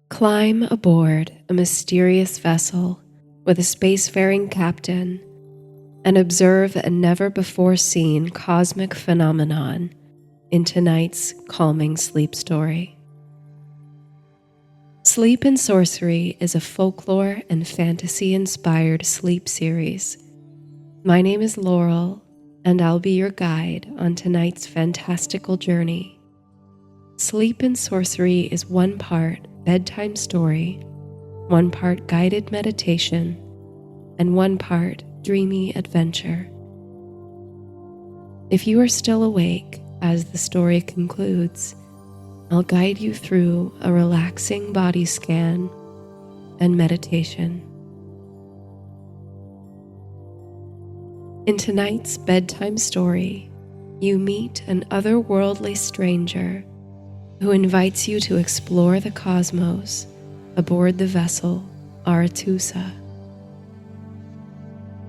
Climb aboard a mysterious vessel with a spacefaring captain and observe a never-before-seen cosmic phenomenon in tonight's calming sleep story. Sleep and Sorcery is a folklore and fantasy-inspired sleep series. My name is Laurel, and I'll be your guide on tonight's fantastical journey. Sleep and Sorcery is one part bedtime story, one part guided meditation, and one part dreamy adventure. If you are still awake as the story concludes, I'll guide you through a relaxing body scan and meditation. In tonight's bedtime story, you meet an otherworldly stranger who invites you to explore the cosmos aboard the vessel Arethusa.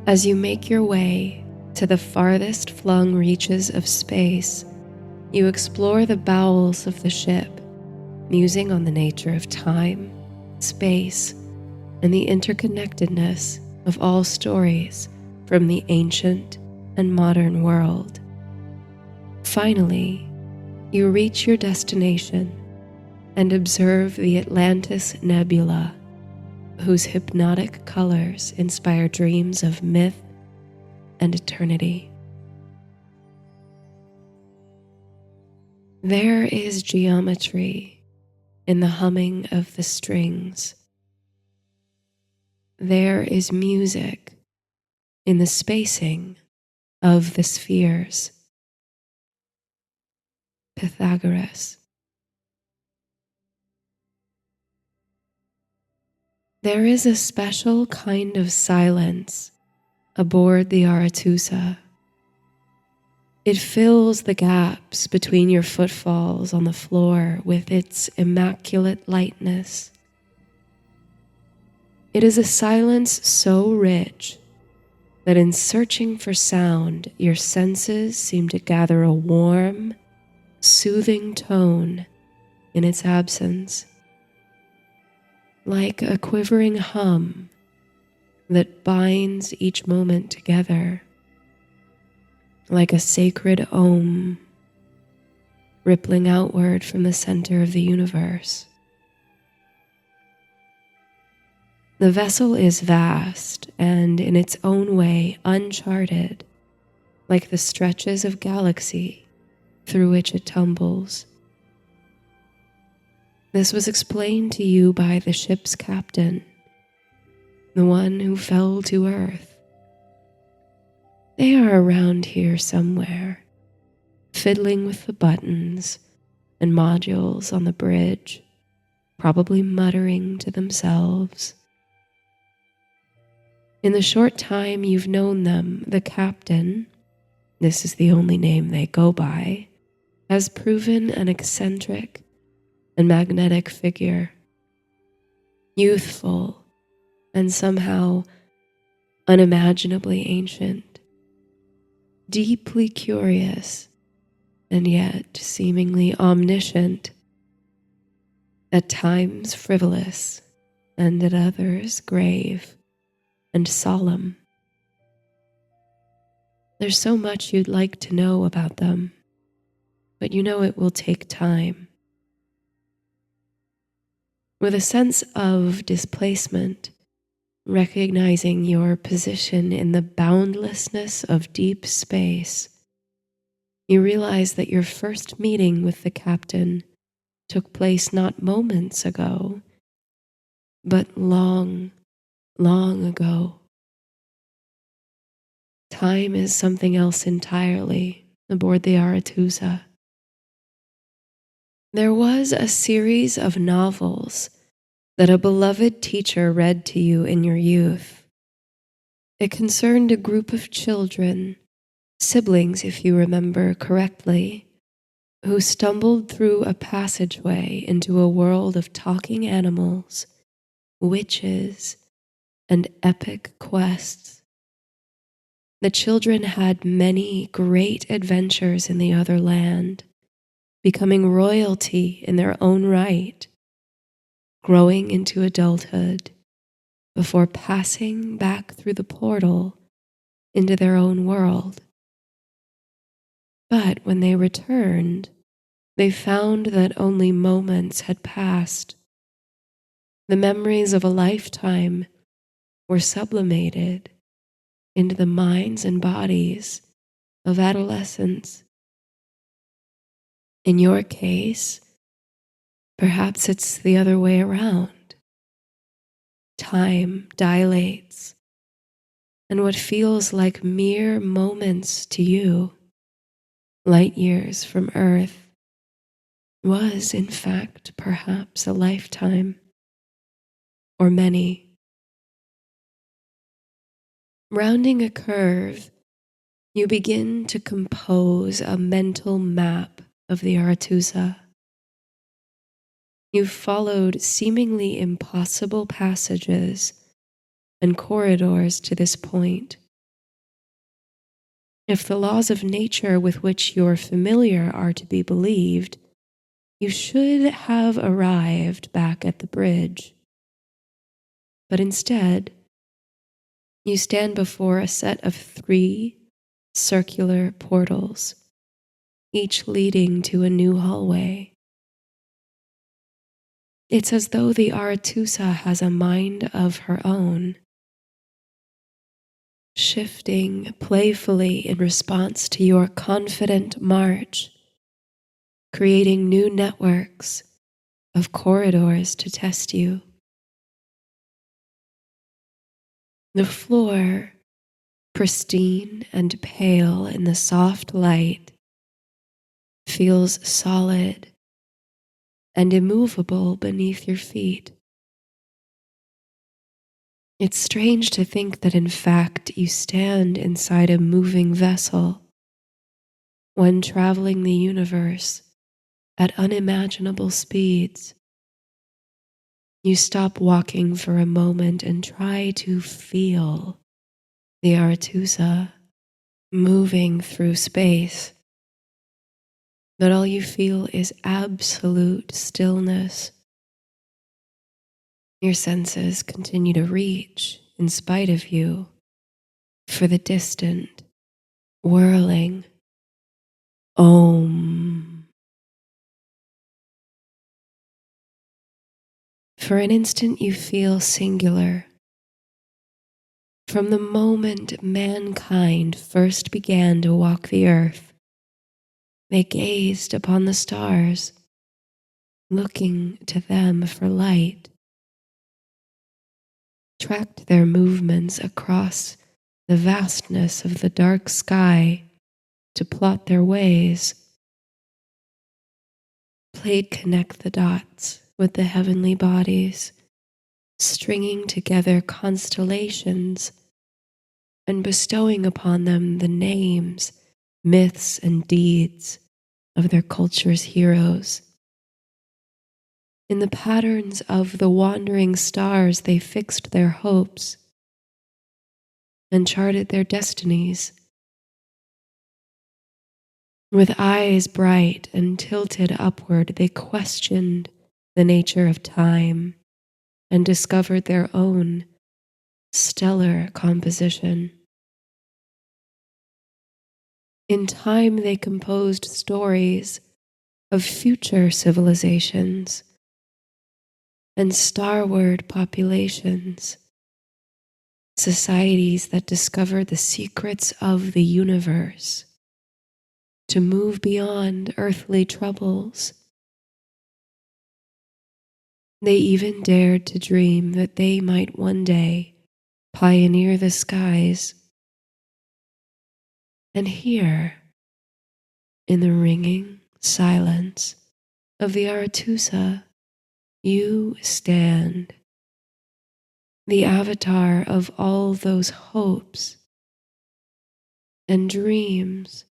As you make your way to the farthest flung reaches of space, you explore the bowels of the ship, musing on the nature of time, space, and the interconnectedness of all stories from the ancient and modern world. Finally, you reach your destination and observe the Atlantis Nebula, whose hypnotic colors inspire dreams of myth and eternity. There is geometry in the humming of the strings. There is music in the spacing of the spheres. Pythagoras. There is a special kind of silence aboard the Arethusa. It fills the gaps between your footfalls on the floor with its immaculate lightness. It is a silence so rich that in searching for sound, your senses seem to gather a warm, soothing tone in its absence, like a quivering hum that binds each moment together, like a sacred om rippling outward from the center of the universe. The vessel is vast and in its own way uncharted, like the stretches of galaxy through which it tumbles. This was explained to you by the ship's captain, the one who fell to earth. They are around here somewhere, fiddling with the buttons and modules on the bridge, probably muttering to themselves. In the short time you've known them, the captain, this is the only name they go by, has proven an eccentric and magnetic figure, youthful and somehow unimaginably ancient, deeply curious and yet seemingly omniscient, at times frivolous and at others grave and solemn. There's so much you'd like to know about them, but you know it will take time. With a sense of displacement, recognizing your position in the boundlessness of deep space, you realize that your first meeting with the captain took place not moments ago, but long, long ago. Time is something else entirely aboard the Arethusa. There was a series of novels that a beloved teacher read to you in your youth. It concerned a group of children, siblings if you remember correctly, who stumbled through a passageway into a world of talking animals, witches, and epic quests. The children had many great adventures in the other land, becoming royalty in their own right. growing into adulthood before passing back through the portal into their own world. But when they returned, they found that only moments had passed. The memories of a lifetime were sublimated into the minds and bodies of adolescents. In your case, perhaps it's the other way around. Time dilates, and what feels like mere moments to you, light years from Earth, was in fact perhaps a lifetime, or many. Rounding a curve, you begin to compose a mental map of the Arethusa. You've followed seemingly impossible passages and corridors to this point. If the laws of nature with which you're familiar are to be believed, you should have arrived back at the bridge. But instead, you stand before a set of 3 circular portals, each leading to a new hallway. It's as though the Arethusa has a mind of her own, shifting playfully in response to your confident march, creating new networks of corridors to test you. The floor, pristine and pale in the soft light, feels solid and immovable beneath your feet. It's strange to think that in fact you stand inside a moving vessel, one traveling the universe at unimaginable speeds. You stop walking for a moment and try to feel the Arethusa moving through space. But all you feel is absolute stillness. Your senses continue to reach, in spite of you, for the distant, whirling Om. For an instant you feel singular. From the moment mankind first began to walk the earth, they gazed upon the stars, looking to them for light, tracked their movements across the vastness of the dark sky to plot their ways, played connect the dots with the heavenly bodies, stringing together constellations and bestowing upon them the names, myths, and deeds of their culture's heroes. In the patterns of the wandering stars, they fixed their hopes and charted their destinies. With eyes bright and tilted upward, they questioned the nature of time and discovered their own stellar composition. In time, they composed stories of future civilizations and starward populations, societies that discovered the secrets of the universe to move beyond earthly troubles. They even dared to dream that they might one day pioneer the skies. And here, in the ringing silence of the Arethusa, you stand, the avatar of all those hopes and dreams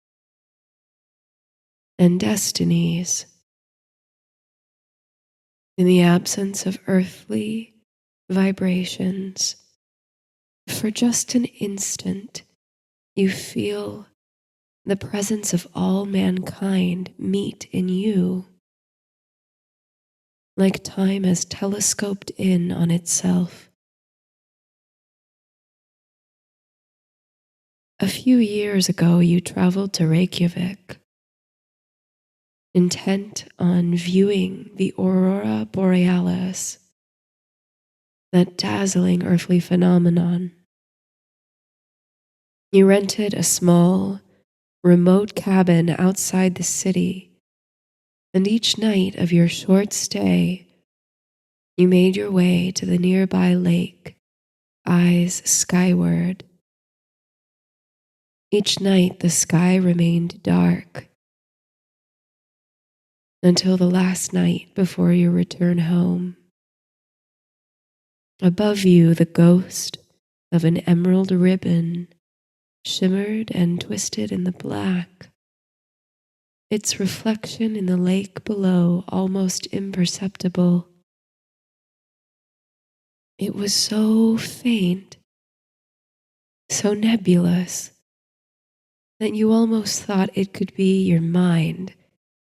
and destinies. In the absence of earthly vibrations, for just an instant, you feel the presence of all mankind meet in you. like time has telescoped in on itself. A few years ago, you traveled to Reykjavik, intent on viewing the aurora borealis, that dazzling earthly phenomenon. You rented a small, remote cabin outside the city, and each night of your short stay, you made your way to the nearby lake, eyes skyward. Each night the sky remained dark until the last night before your return home. Above you, the ghost of an emerald ribbon shimmered and twisted in the black, its reflection in the lake below almost imperceptible. It was so faint, so nebulous, that you almost thought it could be your mind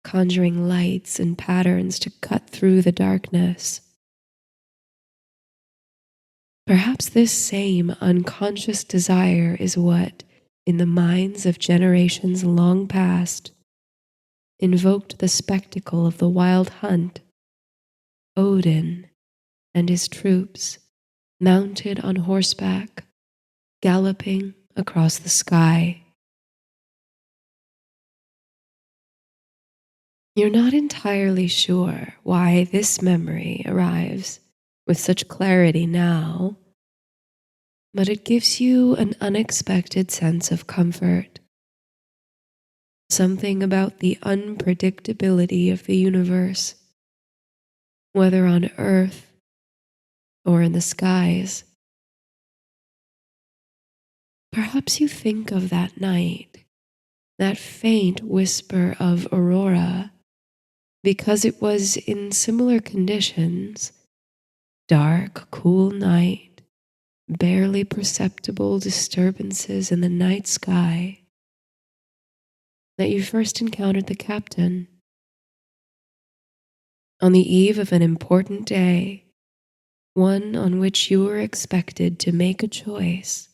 conjuring lights and patterns to cut through the darkness. Perhaps this same unconscious desire is what, in the minds of generations long past, invoked the spectacle of the wild hunt, Odin and his troops, mounted on horseback, galloping across the sky. You're not entirely sure why this memory arrives with such clarity now, but it gives you an unexpected sense of comfort. Something about the unpredictability of the universe, whether on Earth or in the skies. Perhaps you think of that night, that faint whisper of aurora, because it was in similar conditions, dark, cool night, barely perceptible disturbances in the night sky, that you first encountered the captain. On the eve of an important day, one on which you were expected to make a choice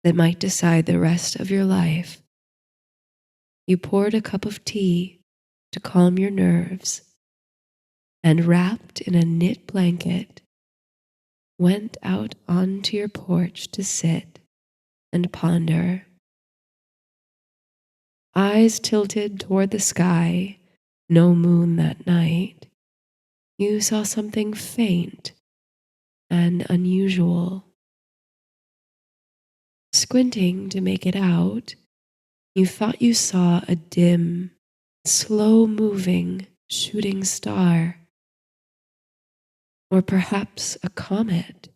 that might decide the rest of your life, you poured a cup of tea to calm your nerves, and wrapped in a knit blanket, went out onto your porch to sit and ponder. Eyes tilted toward the sky, no moon that night, you saw something faint and unusual. Squinting to make it out, you thought you saw a dim, slow-moving shooting star, or perhaps a comet.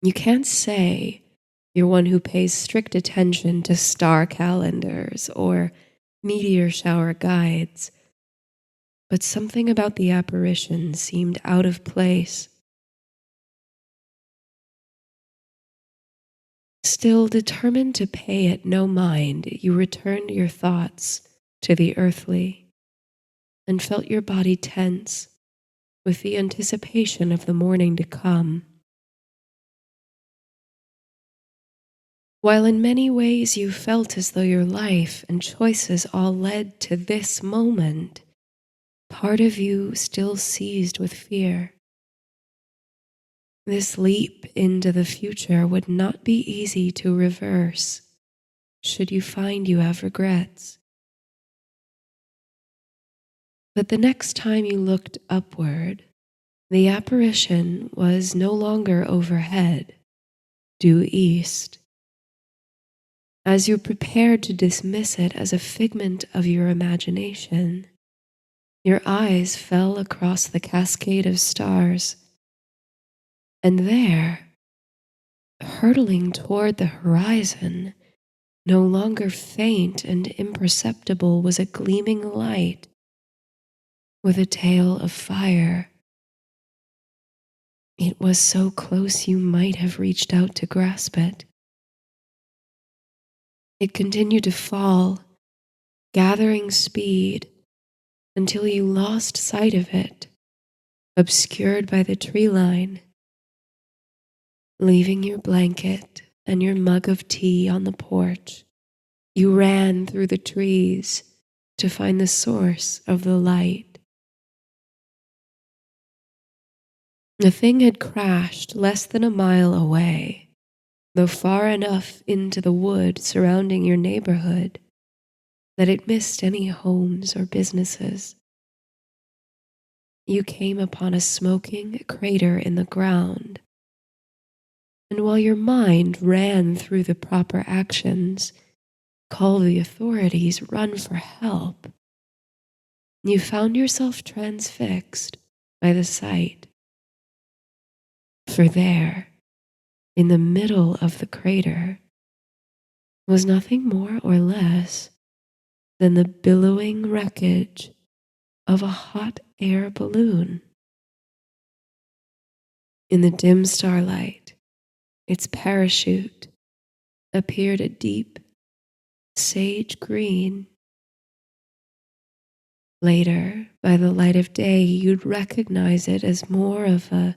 You can't say you're one who pays strict attention to star calendars or meteor shower guides, but something about the apparition seemed out of place. Still determined to pay it no mind, you returned your thoughts to the earthly and felt your body tense with the anticipation of the morning to come. While in many ways you felt as though your life and choices all led to this moment, part of you still seized with fear. This leap into the future would not be easy to reverse, should you find you have regrets. But the next time you looked upward, the apparition was no longer overhead, due east. As you prepared to dismiss it as a figment of your imagination, your eyes fell across the cascade of stars, and there, hurtling toward the horizon, no longer faint and imperceptible, was a gleaming light with a tail of fire. It was so close you might have reached out to grasp it. It continued to fall, gathering speed until you lost sight of it, obscured by the tree line, leaving your blanket and your mug of tea on the porch. You ran through the trees to find the source of the light. The thing had crashed less than a mile away, though far enough into the wood surrounding your neighborhood that it missed any homes or businesses. You came upon a smoking crater in the ground, and while your mind ran through the proper actions, call the authorities, run for help, you found yourself transfixed by the sight. For there, in the middle of the crater, was nothing more or less than the billowing wreckage of a hot air balloon. In the dim starlight, its parachute appeared a deep sage green. Later, by the light of day, you'd recognize it as more of a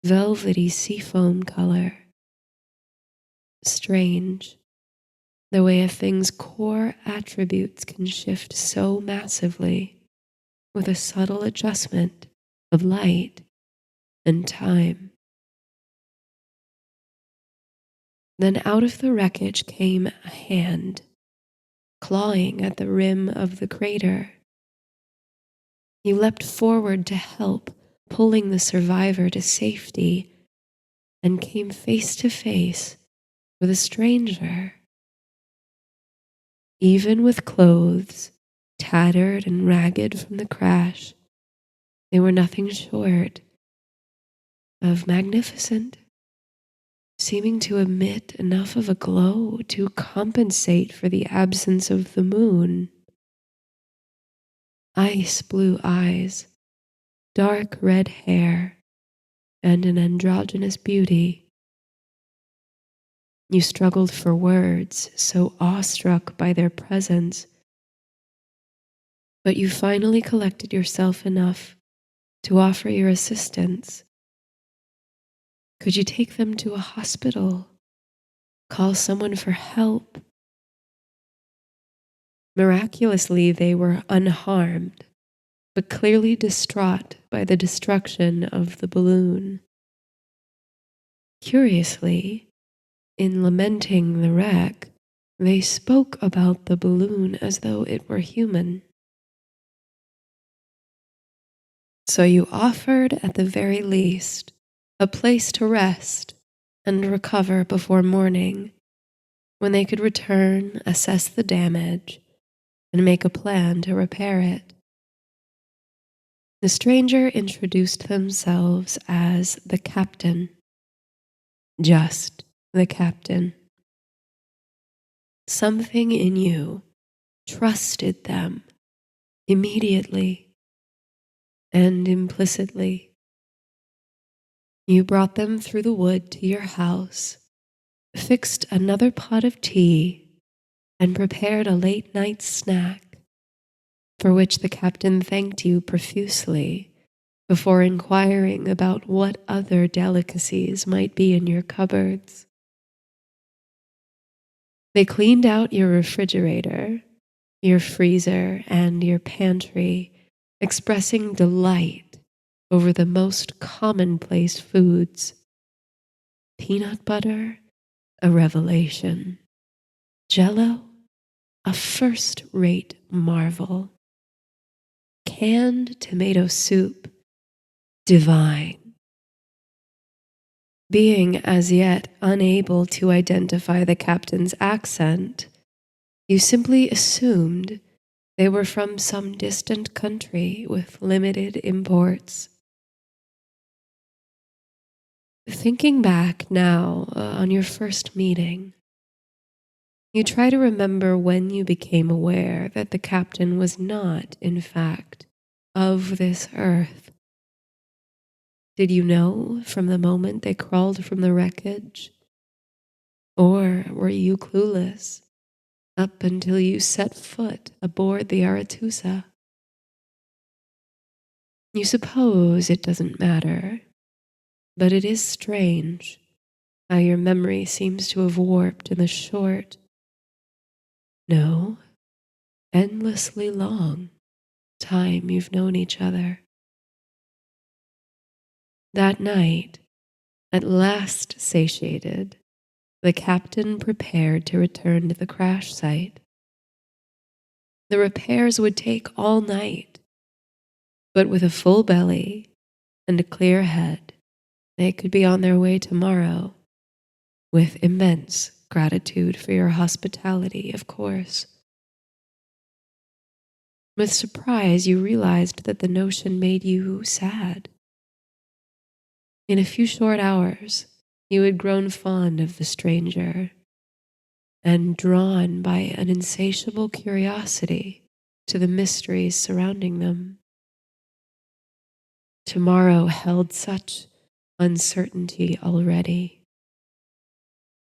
velvety seafoam color. Strange, the way a thing's core attributes can shift so massively with a subtle adjustment of light and time. Then out of the wreckage came a hand, clawing at the rim of the crater. You leapt forward to help, pulling the survivor to safety, and came face to face with a stranger. Even with clothes tattered and ragged from the crash, they were nothing short of magnificent, seeming to emit enough of a glow to compensate for the absence of the moon. Ice blue eyes, dark red hair, and an androgynous beauty. You struggled for words, so awestruck by their presence, but you finally collected yourself enough to offer your assistance. Could you take them to a hospital? Call someone for help? Miraculously, they were unharmed, but clearly distraught by the destruction of the balloon. Curiously, in lamenting the wreck, they spoke about the balloon as though it were human. So you offered, at the very least, a place to rest and recover before morning, when they could return, assess the damage, and make a plan to repair it. The stranger introduced themselves as the captain. Just the captain. Something in you trusted them immediately and implicitly. You brought them through the wood to your house, fixed another pot of tea, and prepared a late night snack, for which the captain thanked you profusely before inquiring about what other delicacies might be in your cupboards. They cleaned out your refrigerator, your freezer, and your pantry, expressing delight over the most commonplace foods. Peanut butter, a revelation. Jell-O, a first-rate marvel. Canned tomato soup, divine. Being as yet unable to identify the captain's accent, you simply assumed they were from some distant country with limited imports. Thinking back now on your first meeting, you try to remember when you became aware that the captain was not, in fact, of this earth. Did you know from the moment they crawled from the wreckage? Or were you clueless up until you set foot aboard the Arethusa? You suppose it doesn't matter, but it is strange how your memory seems to have warped in the short, no, endlessly long time you've known each other. That night, at last satiated, the captain prepared to return to the crash site. The repairs would take all night, but with a full belly and a clear head, they could be on their way tomorrow, with immense gratitude for your hospitality, of course. With surprise, you realized that the notion made you sad. In a few short hours, you had grown fond of the stranger and drawn by an insatiable curiosity to the mysteries surrounding them. Tomorrow held such uncertainty already.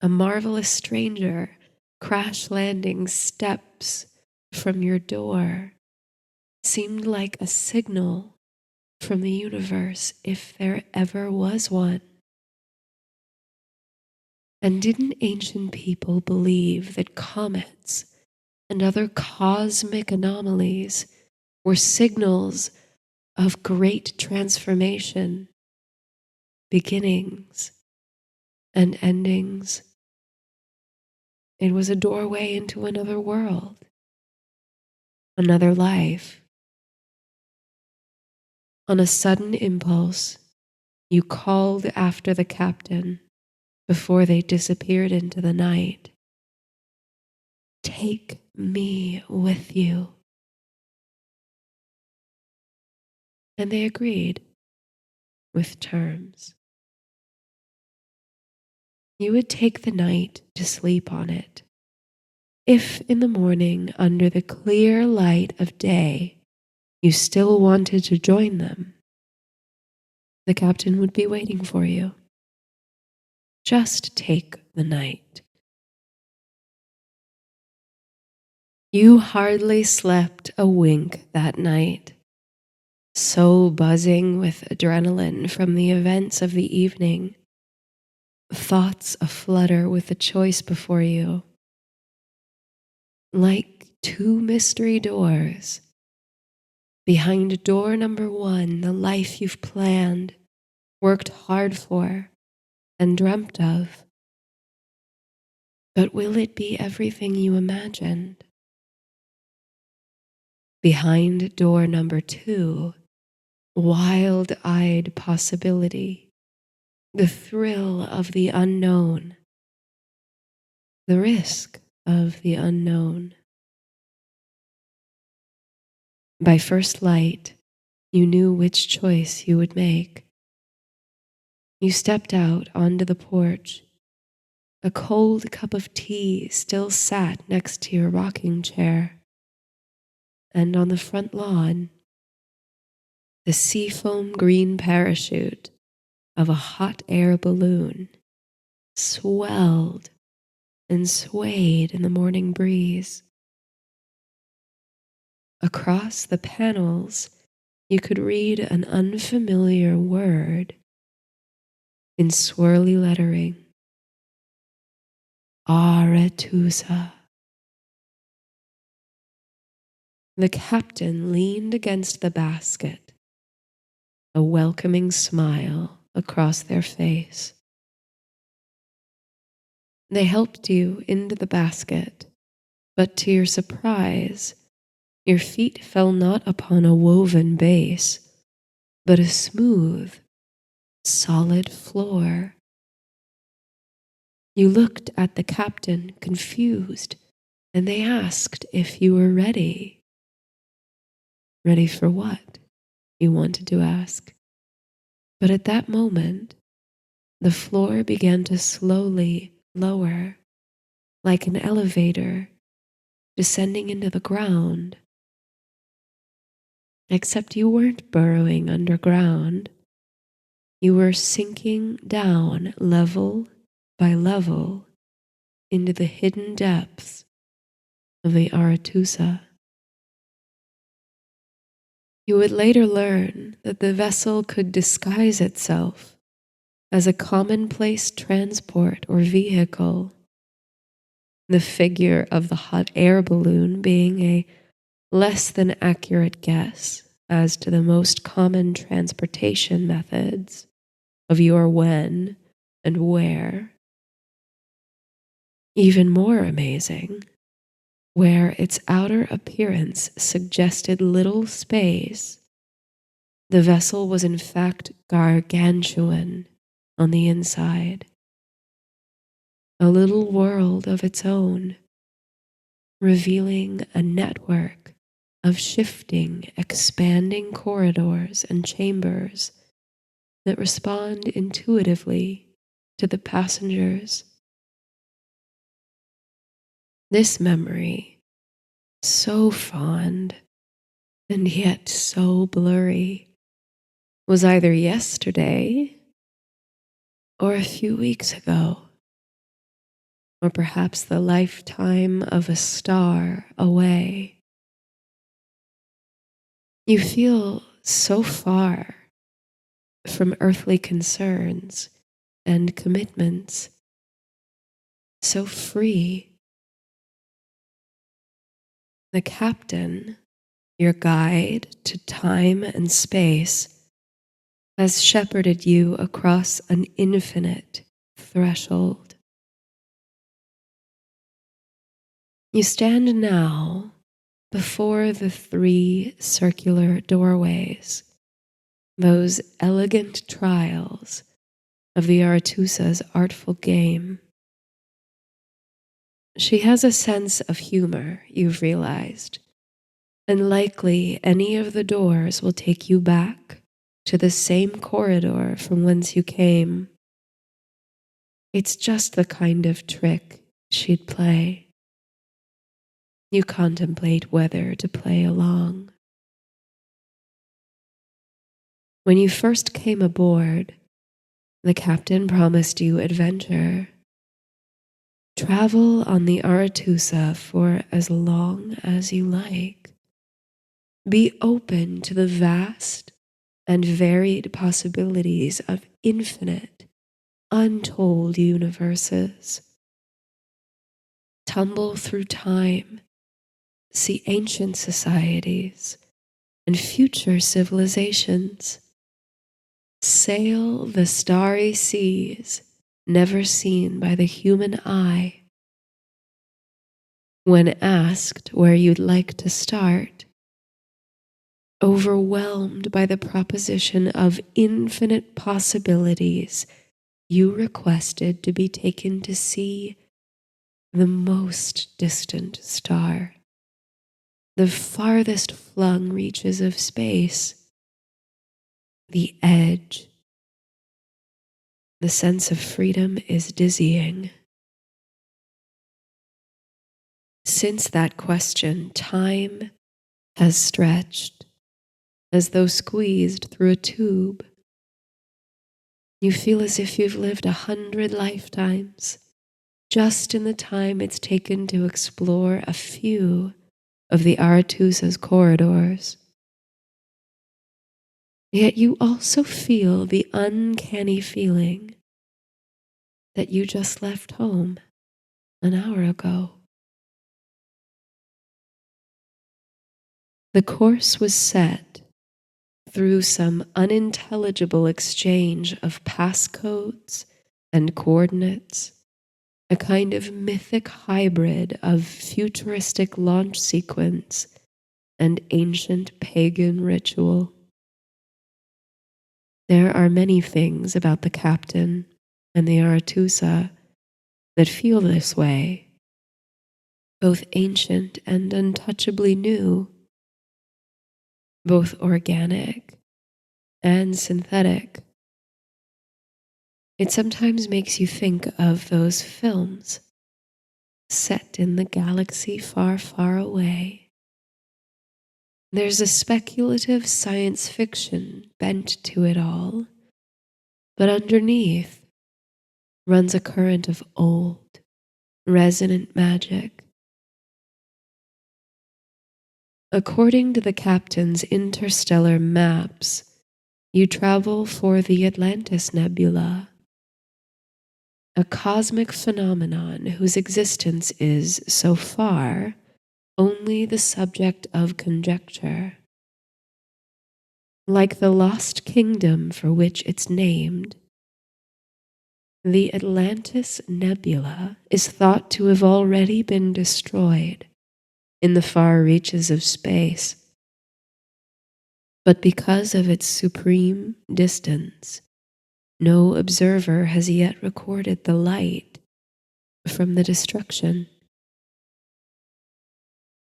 A marvelous stranger crash landing steps from your door seemed like a signal from the universe, if there ever was one. And didn't ancient people believe that comets and other cosmic anomalies were signals of great transformation, beginnings and endings? It was a doorway into another world, another life. On a sudden impulse, you called after the captain before they disappeared into the night. Take me with you. And they agreed with terms. You would take the night to sleep on it. If in the morning, under the clear light of day, you still wanted to join them, the captain would be waiting for you. Just take the night. You hardly slept a wink that night, so buzzing with adrenaline from the events of the evening, thoughts aflutter with the choice before you. Like two mystery doors. Behind door number one, the life you've planned, worked hard for, and dreamt of. But will it be everything you imagined? Behind door number two, wild-eyed possibility, the thrill of the unknown, the risk of the unknown. By first light, you knew which choice you would make. You stepped out onto the porch. A cold cup of tea still sat next to your rocking chair. And on the front lawn, the seafoam green parachute of a hot air balloon swelled and swayed in the morning breeze. Across the panels, you could read an unfamiliar word in swirly lettering. Arethusa. The captain leaned against the basket, a welcoming smile across their face. They helped you into the basket, but to your surprise, your feet fell not upon a woven base, but a smooth, solid floor. You looked at the captain, confused, and they asked if you were ready. Ready for what? You wanted to ask. But at that moment, the floor began to slowly lower, like an elevator descending into the ground. Except you weren't burrowing underground. You were sinking down level by level into the hidden depths of the Arethusa. You would later learn that the vessel could disguise itself as a commonplace transport or vehicle, the figure of the hot air balloon being a less than accurate guess as to the most common transportation methods of your when and where. Even more amazing, where its outer appearance suggested little space, the vessel was in fact gargantuan on the inside, a little world of its own, revealing a network of shifting, expanding corridors and chambers that respond intuitively to the passengers. This memory, so fond and yet so blurry, was either yesterday or a few weeks ago, or perhaps the lifetime of a star away. You feel so far from earthly concerns and commitments, so free. The captain, your guide to time and space, has shepherded you across an infinite threshold. You stand now before the three circular doorways, those elegant trials of the Arethusa's artful game. She has a sense of humor, you've realized, and likely any of the doors will take you back to the same corridor from whence you came. It's just the kind of trick she'd play. You contemplate whether to play along. When you first came aboard, the captain promised you adventure. Travel on the Arethusa for as long as you like. Be open to the vast and varied possibilities of infinite, untold universes. Tumble through time, see ancient societies and future civilizations. Sail the starry seas never seen by the human eye. When asked where you'd like to start, overwhelmed by the proposition of infinite possibilities, you requested to be taken to see the most distant star, the farthest flung reaches of space, the edge. The sense of freedom is dizzying. Since that question, time has stretched as though squeezed through a tube. You feel as if you've lived 100 lifetimes, just in the time it's taken to explore a few of the Arethusa's corridors. Yet you also feel the uncanny feeling that you just left home an hour ago. The course was set through some unintelligible exchange of passcodes and coordinates, a kind of mythic hybrid of futuristic launch sequence and ancient pagan ritual. There are many things about the captain and the Arethusa that feel this way, both ancient and untouchably new, both organic and synthetic. It sometimes makes you think of those films set in the galaxy far, far away. There's a speculative science fiction bent to it all, but underneath runs a current of old, resonant magic. According to the captain's interstellar maps, you travel for the Atlantis Nebula, a cosmic phenomenon whose existence is, so far, only the subject of conjecture. Like the lost kingdom for which it's named, the Atlantis Nebula is thought to have already been destroyed in the far reaches of space. But because of its supreme distance, no observer has yet recorded the light from the destruction.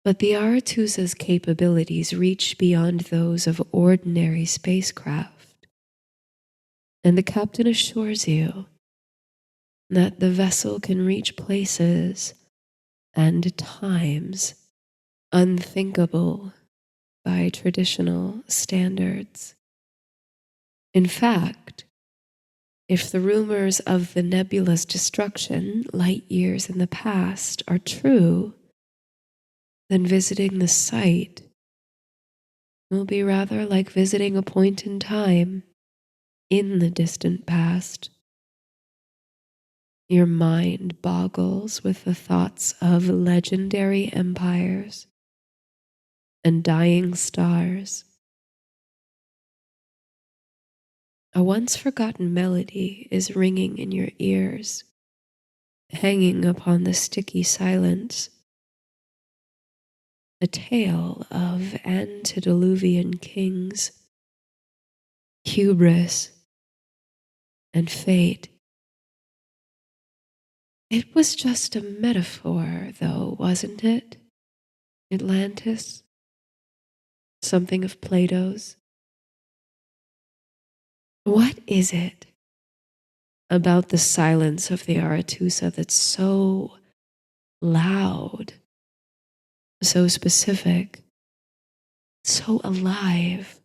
But the Arethusa's capabilities reach beyond those of ordinary spacecraft, and the captain assures you that the vessel can reach places and times unthinkable by traditional standards. In fact, if the rumors of the nebula's destruction light years in the past are true, then visiting the site will be rather like visiting a point in time in the distant past. Your mind boggles with the thoughts of legendary empires and dying stars. A once forgotten melody is ringing in your ears, hanging upon the sticky silence. A tale of antediluvian kings, hubris, and fate. It was just a metaphor, though, wasn't it? Atlantis? Something of Plato's? What is it about the silence of the Arethusa that's so loud, so specific, so alive?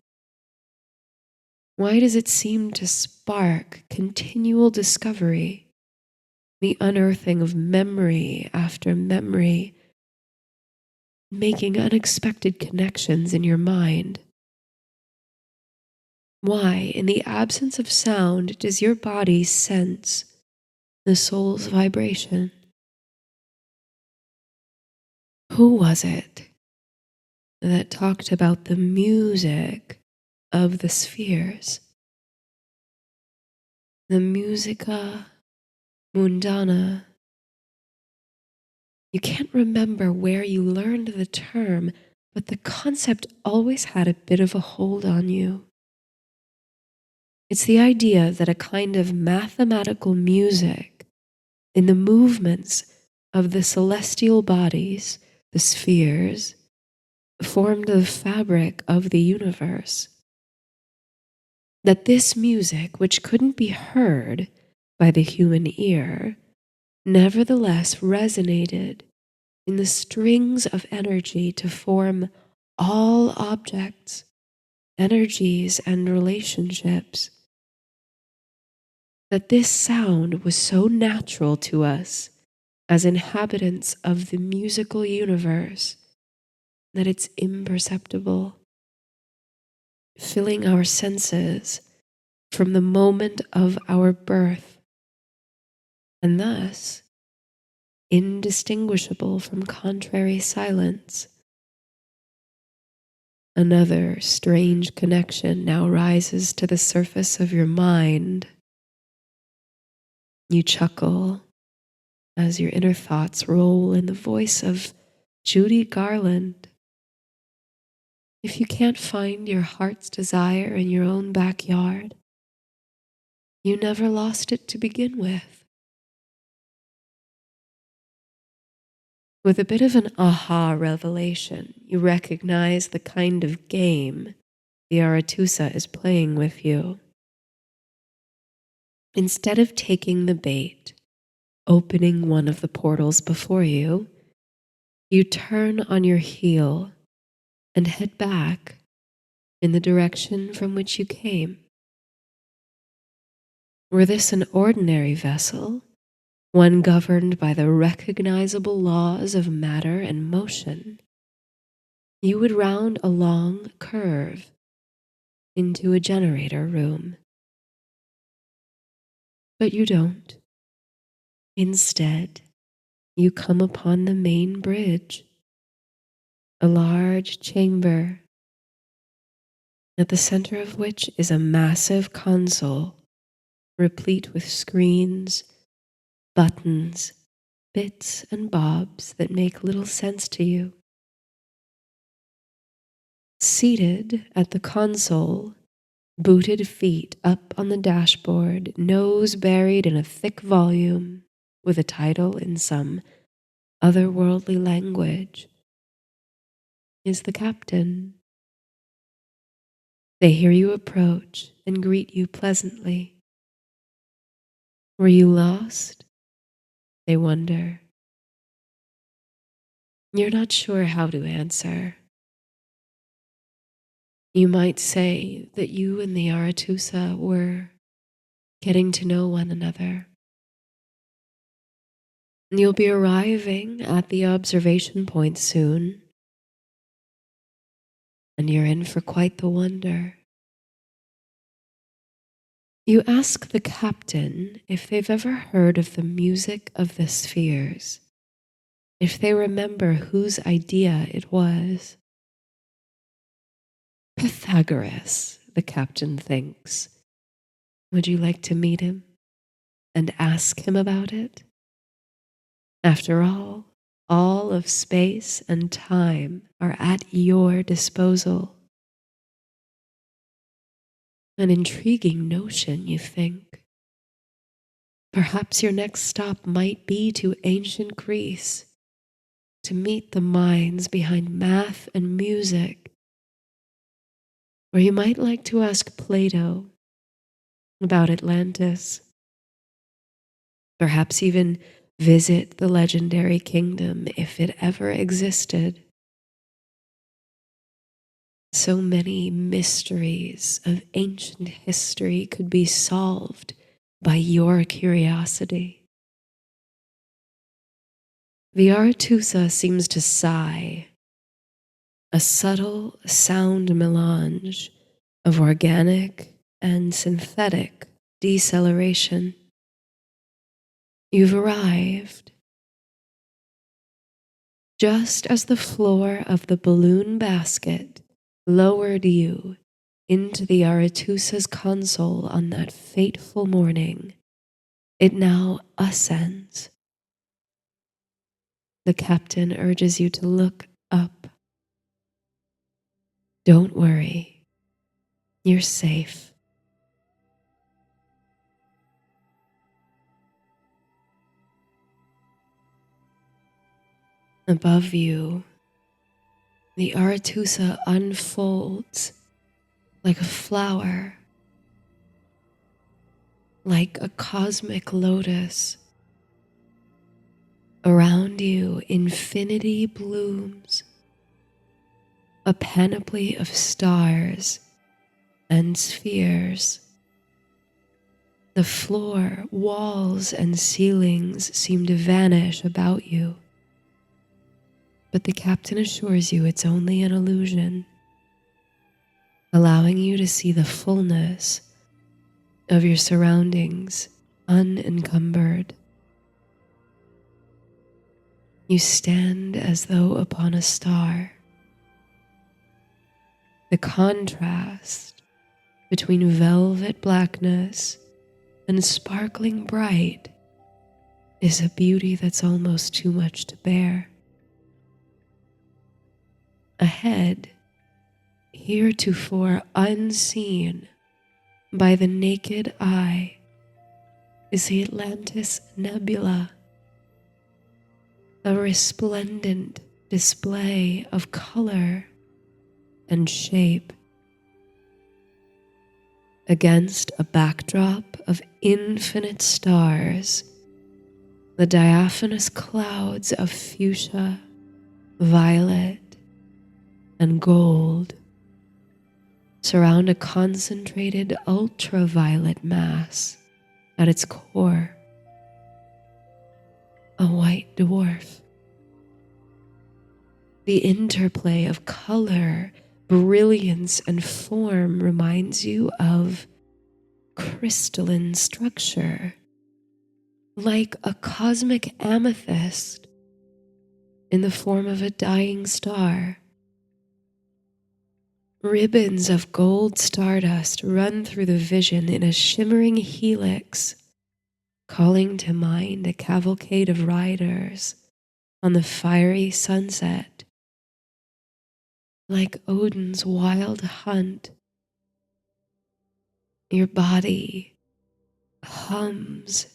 Why does it seem to spark continual discovery? The unearthing of memory after memory, making unexpected connections in your mind. Why, in the absence of sound, does your body sense the soul's vibration? Who was it that talked about the music of the spheres? The musica mundana. You can't remember where you learned the term, but the concept always had a bit of a hold on you. It's the idea that a kind of mathematical music in the movements of the celestial bodies, the spheres, formed the fabric of the universe. That this music, which couldn't be heard by the human ear, nevertheless resonated in the strings of energy to form all objects, energies, and relationships. That this sound was so natural to us as inhabitants of the musical universe that it's imperceptible, filling our senses from the moment of our birth, and thus indistinguishable from contrary silence. Another strange connection now rises to the surface of your mind. You chuckle as your inner thoughts roll in the voice of Judy Garland. If you can't find your heart's desire in your own backyard, you never lost it to begin with. With a bit of an aha revelation, you recognize the kind of game the Arethusa is playing with you. Instead of taking the bait, opening one of the portals before you, you turn on your heel and head back in the direction from which you came. Were this an ordinary vessel, one governed by the recognizable laws of matter and motion, you would round a long curve into a generator room. But you don't. Instead, you come upon the main bridge, a large chamber at the center of which is a massive console replete with screens, buttons, bits and bobs that make little sense to you. Seated at the console, booted feet up on the dashboard, nose buried in a thick volume with a title in some otherworldly language, is the captain. They hear you approach and greet you pleasantly. Were you lost? They wonder. You're not sure how to answer. You might say that you and the Arethusa were getting to know one another. You'll be arriving at the observation point soon, and you're in for quite the wonder. You ask the captain if they've ever heard of the music of the spheres, if they remember whose idea it was. Pythagoras, the captain thinks. Would you like to meet him and ask him about it? After all of space and time are at your disposal. An intriguing notion, you think. Perhaps your next stop might be to ancient Greece, to meet the minds behind math and music. Or you might like to ask Plato about Atlantis. Perhaps even visit the legendary kingdom if it ever existed. So many mysteries of ancient history could be solved by your curiosity. The Arethusa seems to sigh, a subtle sound melange of organic and synthetic deceleration. You've arrived. Just as the floor of the balloon basket lowered you into the Arethusa's console on that fateful morning, it now ascends. The captain urges you to look up. Don't worry, you're safe. Above you, the Arethusa unfolds like a flower, like a cosmic lotus. Around you, infinity blooms, a panoply of stars and spheres. The floor, walls, and ceilings seem to vanish about you. But the captain assures you it's only an illusion, allowing you to see the fullness of your surroundings unencumbered. You stand as though upon a star. The contrast between velvet blackness and sparkling bright is a beauty that's almost too much to bear. Ahead, heretofore unseen by the naked eye, is the Atlantis Nebula, a resplendent display of color and shape. Against a backdrop of infinite stars, the diaphanous clouds of fuchsia, violet, and gold surround a concentrated ultraviolet mass at its core, a white dwarf. The interplay of color, brilliance, and form reminds you of crystalline structure, like a cosmic amethyst in the form of a dying star. Ribbons of gold stardust run through the vision in a shimmering helix, calling to mind a cavalcade of riders on the fiery sunset. Like Odin's wild hunt, your body hums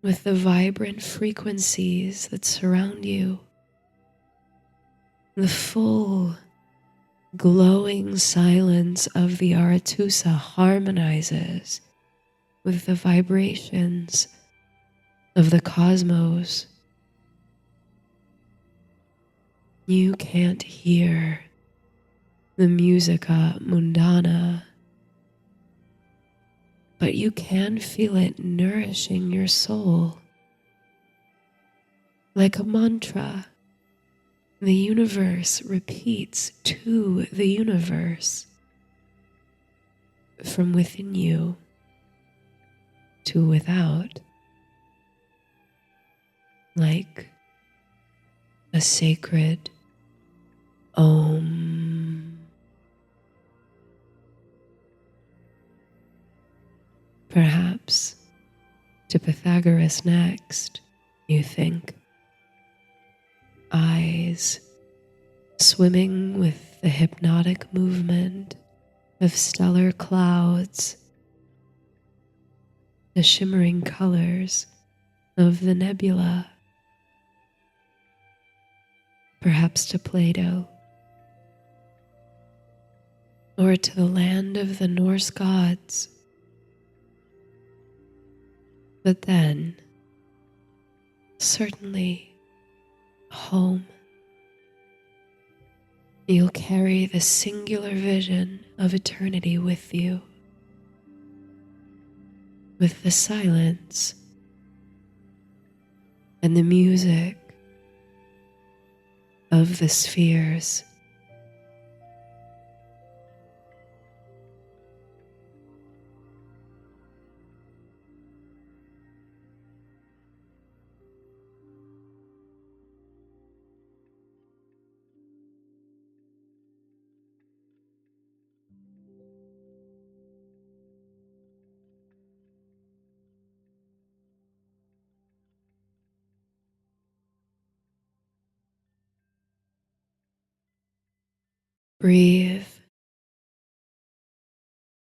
with the vibrant frequencies that surround you. The full, glowing silence of the Arethusa harmonizes with the vibrations of the cosmos. You can't hear the musica mundana, but you can feel it nourishing your soul. Like a mantra, the universe repeats to the universe, from within you to without, like a sacred Om. Perhaps to Pythagoras next, you think. Eyes swimming with the hypnotic movement of stellar clouds, the shimmering colors of the nebula. Perhaps to Plato, or to the land of the Norse gods. But then, certainly, home. You'll carry the singular vision of eternity with you, with the silence and the music of the spheres. Breathe.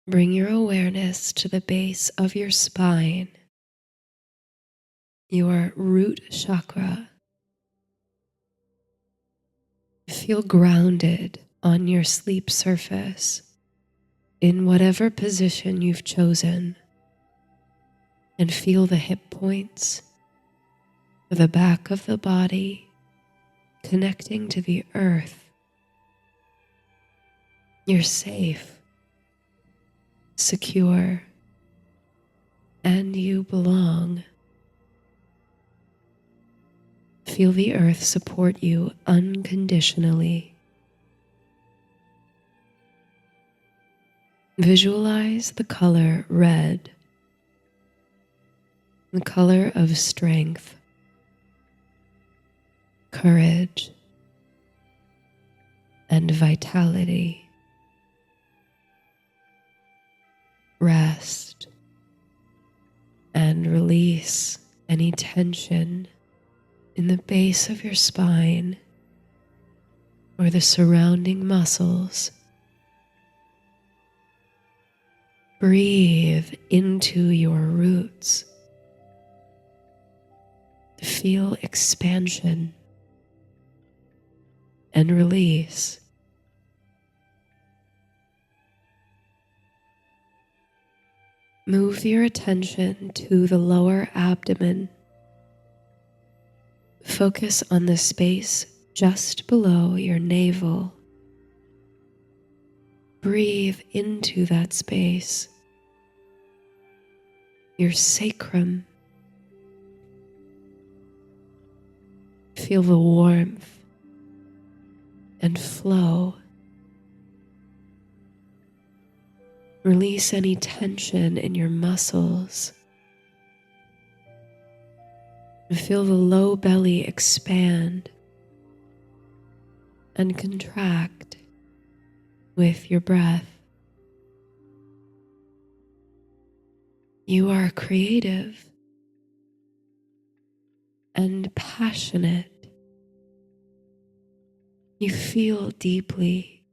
Bring your awareness to the base of your spine, your root chakra. Feel grounded on your sleep surface in whatever position you've chosen, and feel the hip points, the back of the body connecting to the earth. You're safe, secure, and you belong. Feel the earth support you unconditionally. Visualize the color red, the color of strength, courage, and vitality. Rest and release any tension in the base of your spine or the surrounding muscles. Breathe into your roots. Feel expansion and release. Move your attention to the lower abdomen. Focus on the space just below your navel. Breathe into that space, your sacrum. Feel the warmth and flow. Release any tension in your muscles. Feel the low belly expand and contract with your breath. You are creative and passionate. You feel deeply.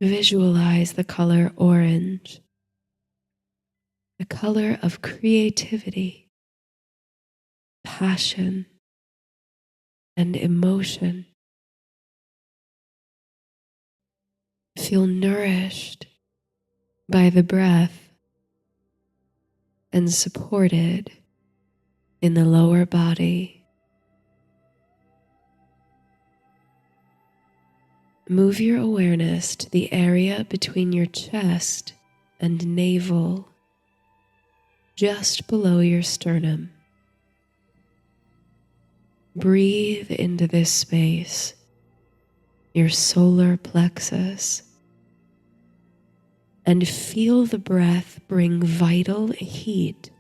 Visualize the color orange, the color of creativity, passion, and emotion. Feel nourished by the breath and supported in the lower body. Move your awareness to the area between your chest and navel, just below your sternum. Breathe into this space, your solar plexus, and feel the breath bring vital heat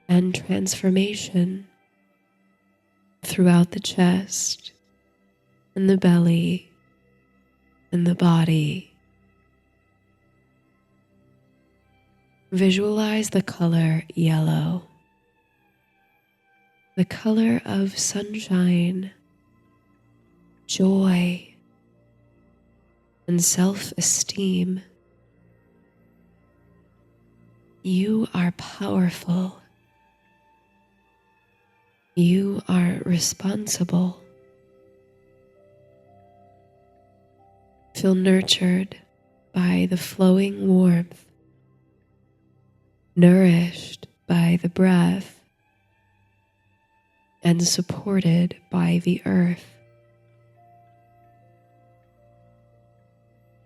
and transformation throughout the chest and the belly and the body. Visualize the color yellow, the color of sunshine, joy, and self-esteem. You are powerful. You are responsible. Feel nurtured by the flowing warmth, nourished by the breath, and supported by the earth.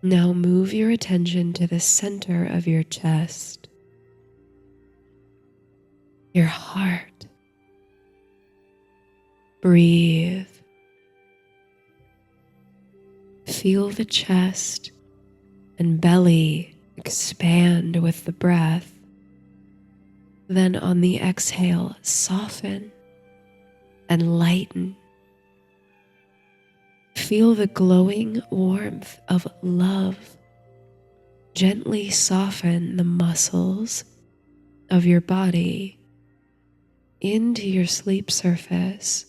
Now move your attention to the center of your chest, your heart. Breathe. Feel the chest and belly expand with the breath. Then on the exhale, soften and lighten. Feel the glowing warmth of love gently soften the muscles of your body into your sleep surface,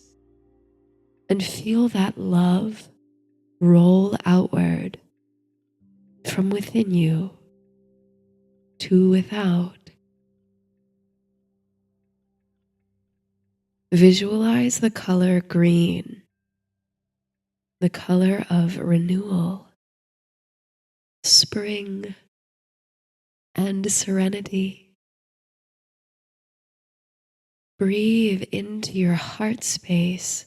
and feel that love roll outward from within you to without. Visualize the color green, the color of renewal, spring, and serenity. Breathe into your heart space,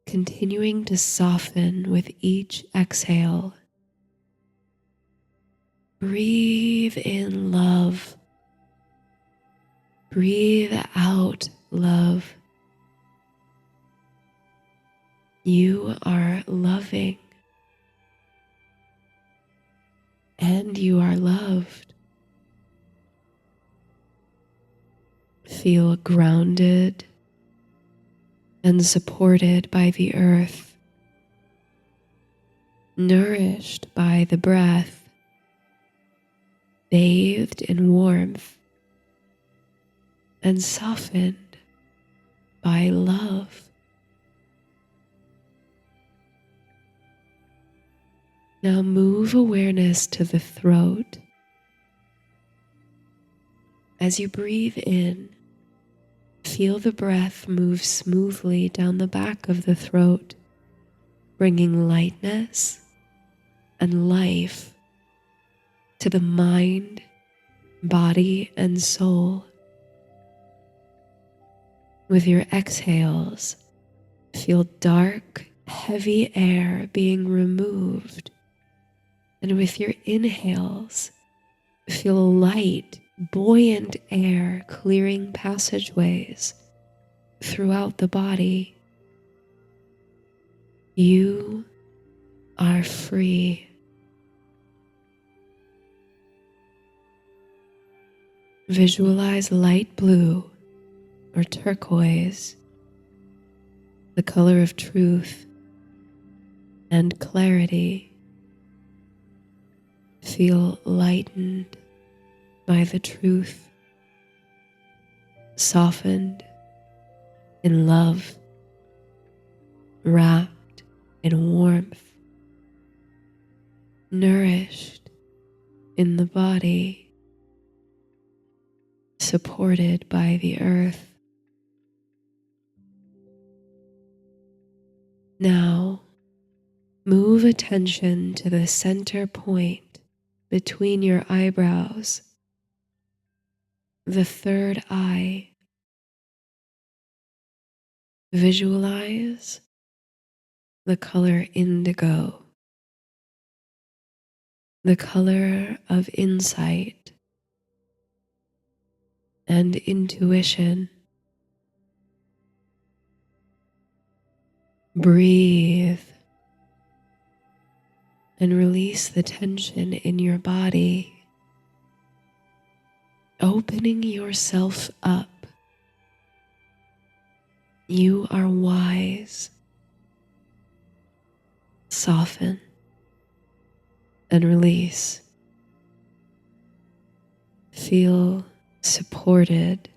continuing to soften with each exhale. Breathe in love. Breathe out love. You are loving, and you are loved. Feel grounded and supported by the earth, nourished by the breath, bathed in warmth, and softened by love. Now move awareness to the throat. As you breathe in, feel the breath move smoothly down the back of the throat, bringing lightness and life to the mind, body, and soul. With your exhales, feel dark, heavy air being removed. And with your inhales, feel light, buoyant air clearing passageways throughout the body. You are free. Visualize light blue or turquoise, the color of truth and clarity. Feel lightened by the truth, softened in love, wrapped in warmth, nourished in the body, supported by the earth. Now, move attention to the center point between your eyebrows, the third eye. Visualize the color indigo, the color of insight and intuition. Breathe and release the tension in your body, opening yourself up. You are wise. Soften and release. Feel supported,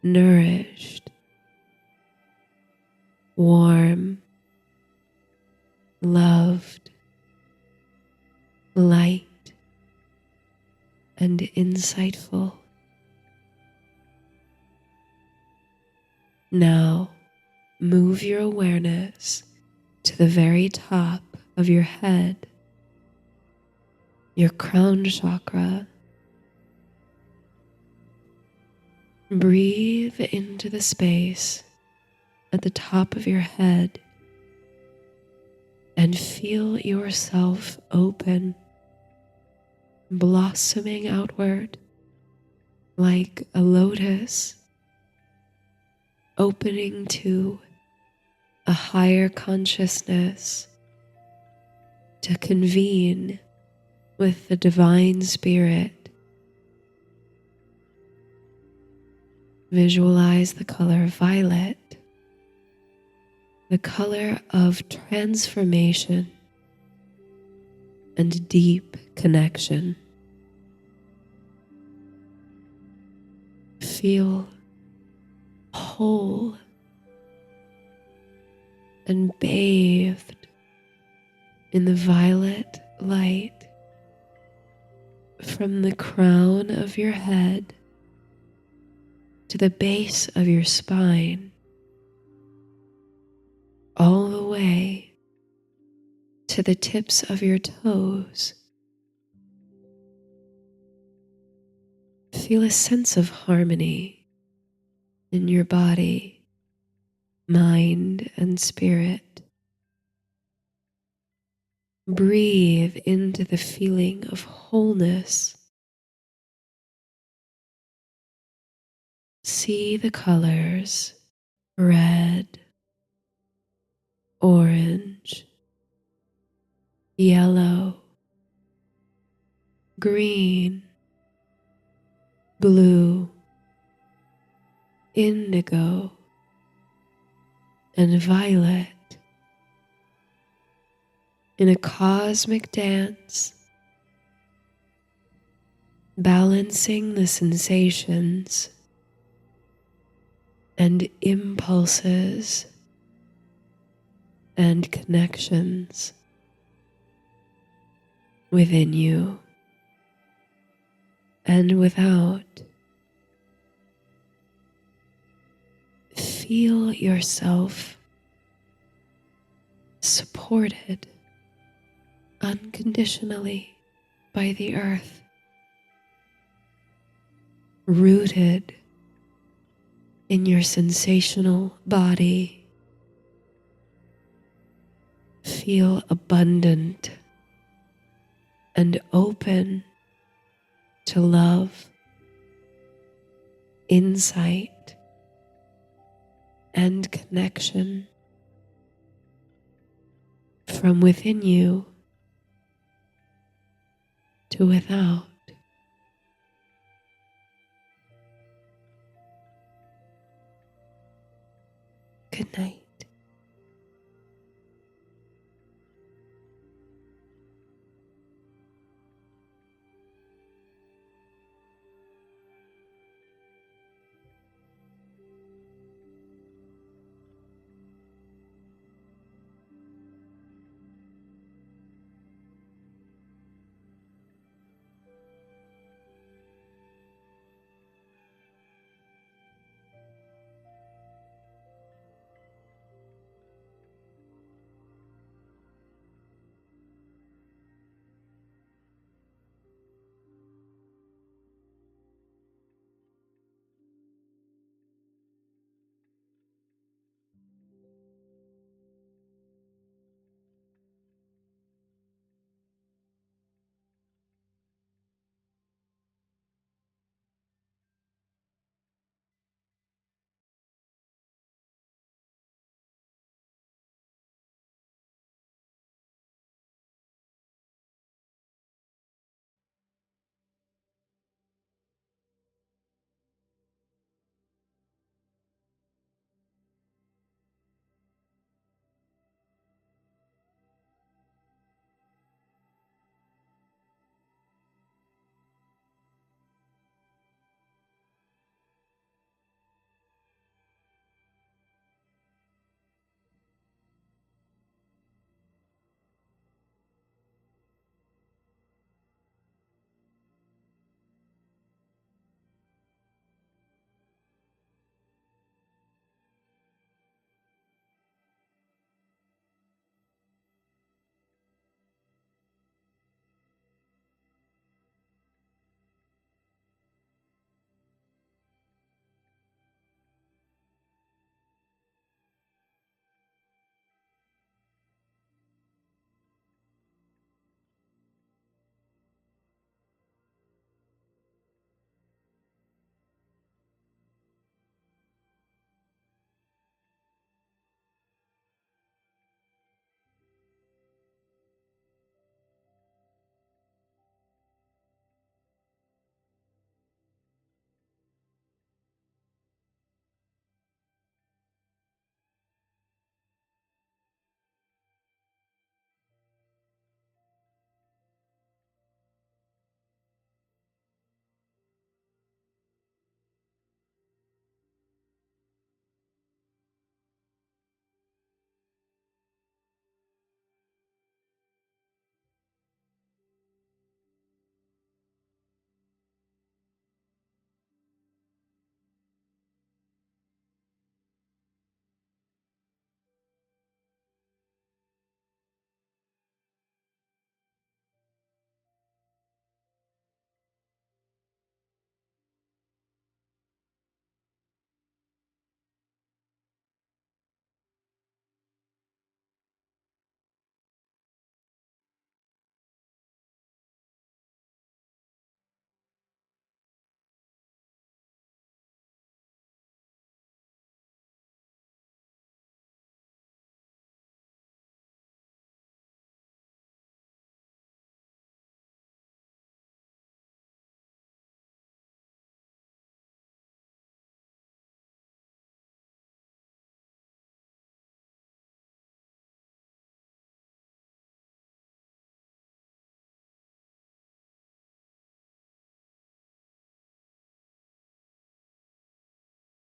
nourished, warm, loved, light, and insightful. Now, move your awareness to the very top of your head, your crown chakra. Breathe into the space at the top of your head and feel yourself open, blossoming outward like a lotus, opening to a higher consciousness, to convene with the divine spirit. Visualize the color violet, the color of transformation and deep connection. Feel whole and bathed in the violet light from the crown of your head to the base of your spine, all the way to the tips of your toes. Feel a sense of harmony in your body, mind, and spirit. Breathe into the feeling of wholeness. See the colors red, orange, yellow, green, blue, indigo, and violet in a cosmic dance, balancing the sensations and impulses and connections within you and without. Feel yourself supported unconditionally by the earth, rooted in your sensational body. Feel abundant and open to love, insight, and connection. from within you to without. Good night.